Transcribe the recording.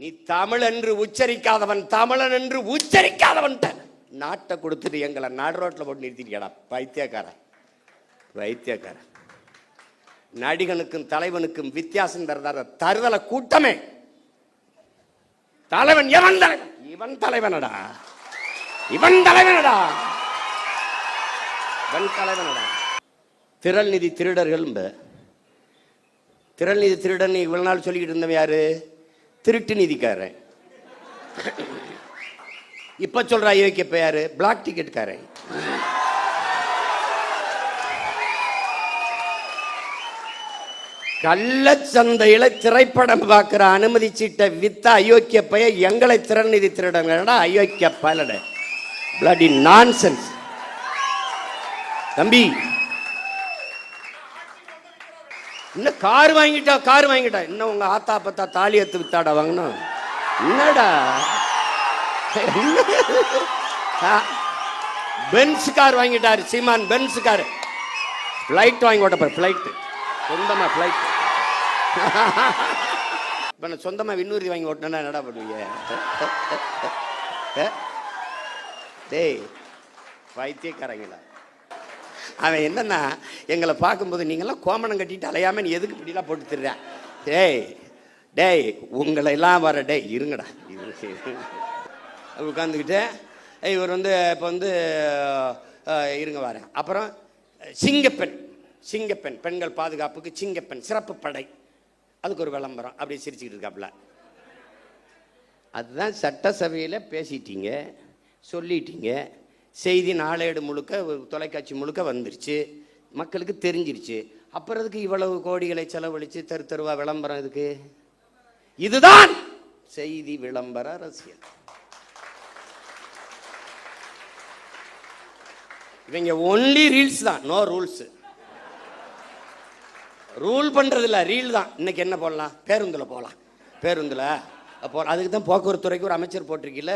நீ தமிழ் என்று உச்சரிக்காதவன், தமிழன் என்று உச்சரிக்காதவன் நாட்டை கொடுத்துட்டு எங்களை நாடு ரோட்டில் போட்டு நிறுத்திட்டியாடா பைத்தியக்காரன். வைத்தியக்காரன் நடிகனுக்கும் தலைவனுக்கும் வித்தியாசம் தருதல கூட்டமே. தலைவன் எவன் தலைவன்? இவன் தலைவனடா, இவன் தலைவனடா, இவன் தலைவனடா. திரள் நிதி திருடர்கள். திரள் நிதி திருடன் இவ்வளவு நாள் சொல்லிக்கிட்டு இருந்தவன் யாரு? திருட்டு நிதிக்காரன். இப்ப சொல்ற ஐயோக்கியப்ப யாரு? பிளாக் டிக்கெட்காரன். கள்ளச்சந்தையில திரைப்படம் பார்க்கிற அனுமதி சீட்டை வித்த அயோக்கிய பைய எங்களை திறன் நிதி திருடங்கடா. அயோக்கிய பலட பிளடி நான்சென்ஸ். தம்பி இன்னும் கார் வாங்கிட்டா இன்னும் உங்க ஆத்தா பத்தா தாலி எடுத்து வித்தாடா வாங்கணும். என்னடா பென்ஸ் கார் வாங்கிட்டாரு சீமான். பென்ஸ் கார் பிளைட் வாங்கி ஓட்ட போற. பிளைட் சொந்தமா பிளைட். இப்ப நான் சொந்தமா விண்ணூர்தி வாங்கி ஓட்டினா என்னடா பண்ணுவீங்க? டேய் பைத்தியக்காரங்களா. அவன் என்னன்னா எங்களை பார்க்கும்போது நீங்களாம் கோமணம் கட்டிட்டு அலையாம நீ எதுக்கு இப்படிலாம் போட்டு திடுற? டேய் உங்களை எல்லாம் வர டே இருங்கடா. உட்காந்துக்கிட்டு இவர் இப்போ இருங்க வரேன். அப்புறம் சிங்கப்பெண் பெண்கள் பாதுகாப்புக்கு சிங்கப்பெண் சிறப்பு படை, அதுக்கு ஒரு விளம்பரம். அப்படியே சிரிச்சுக்கிட்டு இருக்காப்புல. அதுதான் சட்டசபையில் பேசிட்டீங்க, சொல்லிட்டீங்க. செய்தி நாளேடு முழுக்க, தொலைக்காட்சி முழுக்க வந்துருச்சு, மக்களுக்கு தெரிஞ்சிருச்சு. அப்புறம் அதுக்கு இவ்வளவு கோடிகளை செலவழித்து தெருவா விளம்பரம் இதுக்கு? இதுதான் செய்தி விளம்பர அரசியல். இவங்க ஒன்லி ரீல்ஸ் தான், நோ ரூல்ஸ். ரூல் பண்றது இல்லை, ரீல் தான். இன்னைக்கு என்ன போடலாம்? பேருந்துல போகலாம். பேருந்துல அதுக்கு தான் போக்குவரத்து துறைக்கு ஒரு அமைச்சர் போட்டிருக்கீங்கள.